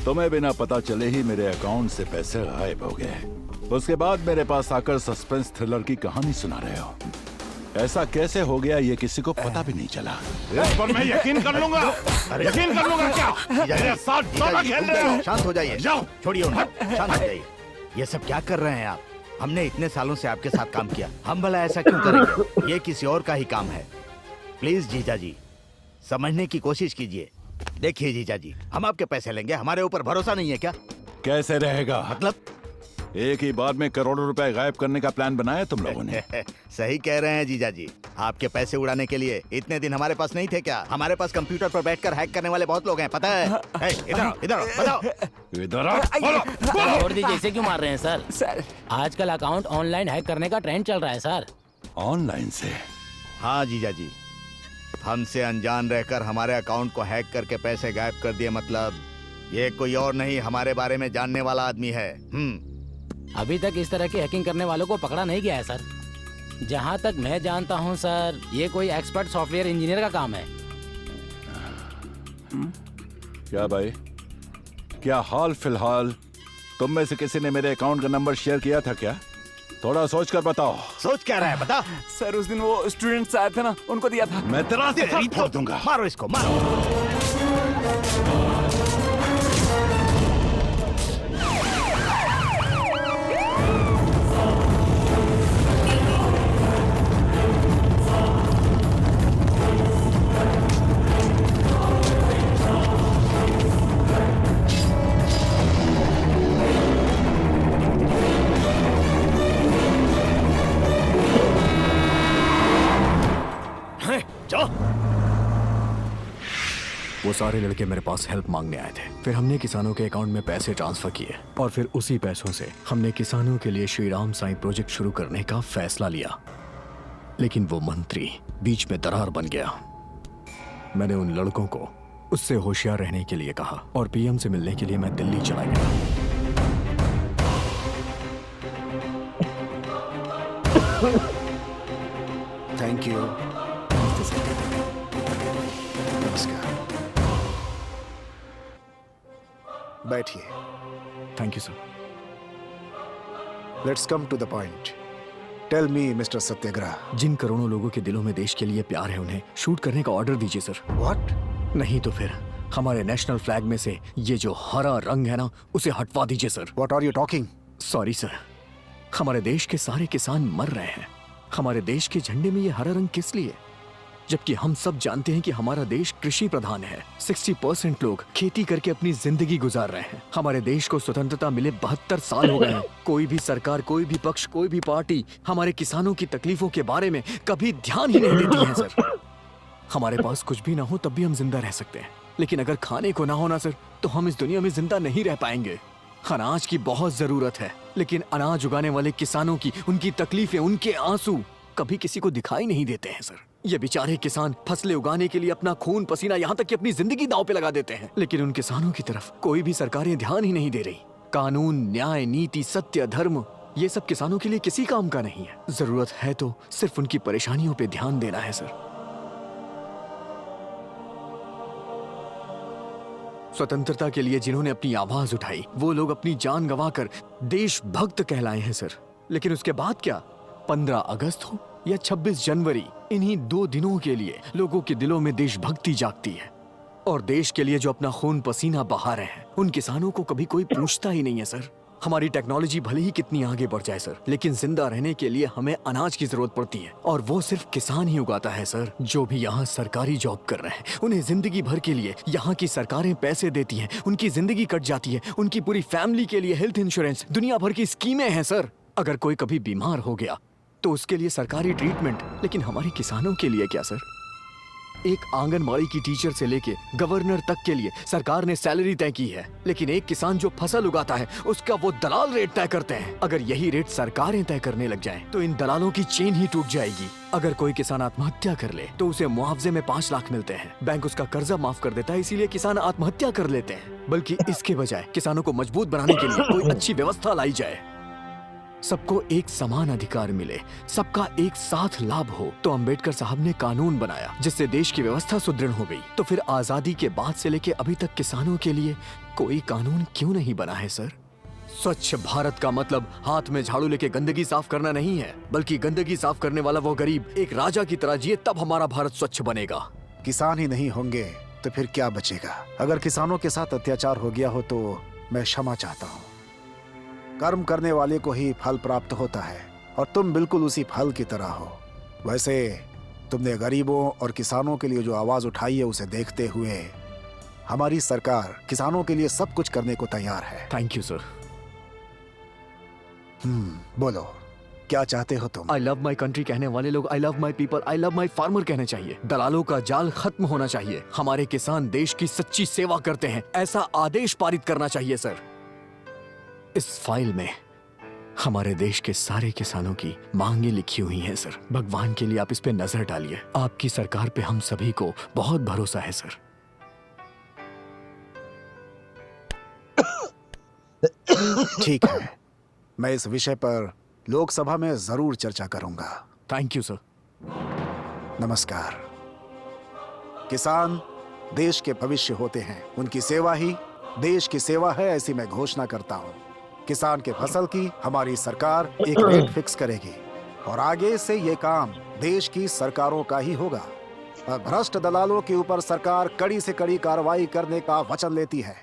तुम्हें बिना पता चले ही मेरे अकाउंट से पैसे गायब हो गए। उसके बाद मेरे पास आकर सस्पेंस थ्रिलर की कहानी सुना रहे हो। ऐसा कैसे हो गया ये किसी को पता भी नहीं चला। इस पर मैं यकीन कर लूंगा। यकीन कर लूंगा क्या? मेरे साथ टोना खेल रहे हो? शांत हो जाइए। जाओ, छोड़िए उन्हें। शांत हो जाइए। ये सब क्या कर रहे हैं आप? हमने इतने सालों से आपके साथ काम किया, हम भला ऐसा क्यों करेंगे? ये किसी और का ही काम है। प्लीज जीजा जी, समझने की कोशिश कीजिए। देखिए जीजा जी, हम आपके पैसे लेंगे, हमारे ऊपर भरोसा नहीं है क्या? कैसे रहेगा? मतलब एक ही बार में करोड़ों रुपए गायब करने का प्लान बनाया तुम लोगों ने। सही कह रहे हैं जीजा जी। आपके पैसे उड़ाने के लिए इतने दिन हमारे पास नहीं थे क्या? हमारे पास कंप्यूटर पर बैठकर हैक करने वाले बहुत लोग हैं, पता है? इधर इधर बताओ। इधर आओ, बोलो। छोड़ दीजिए, इसे क्यों मार रहे हैं सर? आजकल अकाउंट ऑनलाइन हैक करने का ट्रेंड चल रहा है सर। ऑनलाइन से? हाँ जीजा जी, हमसे अनजान रहकर हमारे अकाउंट को हैक करके पैसे गायब कर दिए। मतलब ये कोई और नहीं, हमारे बारे में जानने वाला आदमी है। अभी तक इस तरह की हैकिंग करने वालों को पकड़ा नहीं गया है सर। जहाँ तक मैं जानता हूँ सर, ये कोई एक्सपर्ट सॉफ्टवेयर इंजीनियर का काम है। क्या भाई, क्या हाल फिलहाल तुम में से किसी ने मेरे अकाउंट का नंबर शेयर किया था क्या? थोड़ा सोच कर बताओ। सोच क्या रहा है बता। सर उस दिन वो स्टूडेंट्स आए थे ना, उनको दिया था। मैं तेरा सर फोड़ दूंगा। मारो इसको, मारो। वो सारे लड़के मेरे पास हेल्प मांगने आए थे। फिर हमने किसानों के अकाउंट में पैसे ट्रांसफर किए और फिर उसी पैसों से हमने किसानों के लिए श्री राम साईं प्रोजेक्ट शुरू करने का फैसला लिया। लेकिन वो मंत्री बीच में दरार बन गया। मैंने उन लड़कों को उससे होशियार रहने के लिए कहा और पीएम से मिलने के लिए मैं दिल्ली चला गया। Thank you. नमस्कार। बैठिए। Thank you sir. Let's come to the point. Tell me mister Satyagraha. जिन करोड़ों लोगों के दिलों में देश के लिए प्यार है, उन्हें शूट करने का ऑर्डर दीजिए सर। व्हाट? नहीं तो फिर हमारे नेशनल फ्लैग में से ये जो हरा रंग है ना, उसे हटवा दीजिए sir. What are you talking? Sorry sir, हमारे देश के सारे किसान मर रहे हैं। हमारे देश के झंडे में ये हरा रंग किस लिए? जबकि हम सब जानते हैं कि हमारा देश कृषि प्रधान है। 60% लोग खेती करके अपनी जिंदगी गुजार रहे हैं। हमारे देश को स्वतंत्रता मिले 72 साल हो गए हैं। कोई भी सरकार, कोई भी पक्ष, कोई भी पार्टी हमारे किसानों की तकलीफों के बारे में कभी ध्यान ही नहीं देती है सर। हमारे पास कुछ भी ना हो तब भी हम जिंदा रह सकते हैं, लेकिन अगर खाने को ना हो ना सर, तो हम इस दुनिया में जिंदा नहीं रह पाएंगे। अनाज की बहुत जरूरत है, लेकिन अनाज उगाने वाले किसानों की, उनकी तकलीफें, उनके आंसू कभी किसी को दिखाई नहीं देते हैं सर। ये बेचारे किसान फसलें उगाने के लिए अपना खून पसीना, यहाँ तक कि अपनी जिंदगी दांव पे लगा देते हैं, लेकिन उन किसानों की तरफ कोई भी सरकारें ध्यान ही नहीं दे रही। कानून, न्याय, नीति, सत्य, धर्म, ये सब किसानों के लिए किसी काम का नहीं है। जरूरत है तो सिर्फ उनकी परेशानियों पे ध्यान देना है सर। स्वतंत्रता के लिए जिन्होंने अपनी आवाज उठाई, वो लोग अपनी जान गंवाकर देशभक्त कहलाए हैं सर। लेकिन उसके बाद क्या? 15 अगस्त हो या 26 जनवरी, इन्हीं 2 दिनों के लिए लोगों के दिलों में देशभक्ति जागती है। और देश के लिए जो अपना खून पसीना बहा रहे हैं, उन किसानों को कभी कोई पूछता ही नहीं है सर। हमारी टेक्नोलॉजी भले ही कितनी आगे बढ़ जाए सर, लेकिन जिंदा रहने के लिए हमें अनाज की जरूरत पड़ती है, और वो सिर्फ किसान ही उगाता है सर। जो भी यहाँ सरकारी जॉब कर रहे हैं, उन्हें जिंदगी भर के लिए यहाँ की सरकारें पैसे देती हैं, उनकी जिंदगी कट जाती है, उनकी पूरी फैमिली के लिए हेल्थ इंश्योरेंस, दुनिया भर की स्कीमें हैं सर। अगर कोई कभी बीमार हो गया तो उसके लिए सरकारी ट्रीटमेंट, लेकिन हमारे किसानों के लिए क्या सर? एक आंगनबाड़ी की टीचर से लेके गवर्नर तक के लिए सरकार ने सैलरी तय की है, लेकिन एक किसान जो फसल उगाता है उसका वो दलाल रेट तय करते हैं। अगर यही रेट सरकारें तय करने लग जाएं, तो इन दलालों की चेन ही टूट जाएगी। अगर कोई किसान आत्महत्या कर ले तो उसे मुआवजे में 5 लाख मिलते हैं। बैंक उसका कर्जा माफ कर देता है, इसीलिए किसान आत्महत्या कर लेते हैं। बल्कि इसके बजाय किसानों को मजबूत बनाने के लिए कोई अच्छी व्यवस्था लाई जाए। सबको एक समान अधिकार मिले, सबका एक साथ लाभ हो। तो अंबेडकर साहब ने कानून बनाया जिससे देश की व्यवस्था सुदृढ़ हो गई। तो फिर आजादी के बाद से लेके अभी तक किसानों के लिए कोई कानून क्यों नहीं बना है सर? स्वच्छ भारत का मतलब हाथ में झाड़ू लेके गंदगी साफ करना नहीं है, बल्कि गंदगी साफ करने वाला वो गरीब एक राजा की तरह जिए, तब हमारा भारत स्वच्छ बनेगा। किसान ही नहीं होंगे तो फिर क्या बचेगा? अगर किसानों के साथ अत्याचार हो गया हो तो मैं क्षमा चाहता हूँ। कर्म करने वाले को ही फल प्राप्त होता है और तुम बिल्कुल उसी फल की तरह हो। वैसे तुमने गरीबों और किसानों के लिए जो आवाज उठाई है उसे देखते हुए हमारी सरकार किसानों के लिए सब कुछ करने को तैयार है। Thank you sir. बोलो क्या चाहते हो तुम? आई लव माई कंट्री कहने वाले लोग I love my people, I love my farmer कहने चाहिए। दलालों का जाल खत्म होना चाहिए। हमारे किसान देश की सच्ची सेवा करते हैं, ऐसा आदेश पारित करना चाहिए सर। इस फाइल में हमारे देश के सारे किसानों की मांगे लिखी हुई हैं सर। भगवान के लिए आप इस पे नजर डालिए। आपकी सरकार पे हम सभी को बहुत भरोसा है सर। ठीक है, मैं इस विषय पर लोकसभा में जरूर चर्चा करूंगा। Thank you sir. नमस्कार। किसान देश के भविष्य होते हैं, उनकी सेवा ही देश की सेवा है, ऐसी मैं घोषणा करता हूं। किसान के फसल की हमारी सरकार एक रेट फिक्स करेगी और आगे से ये काम देश की सरकारों का ही होगा। और भ्रष्ट दलालों के ऊपर सरकार कड़ी से कड़ी कार्रवाई करने का वचन लेती है।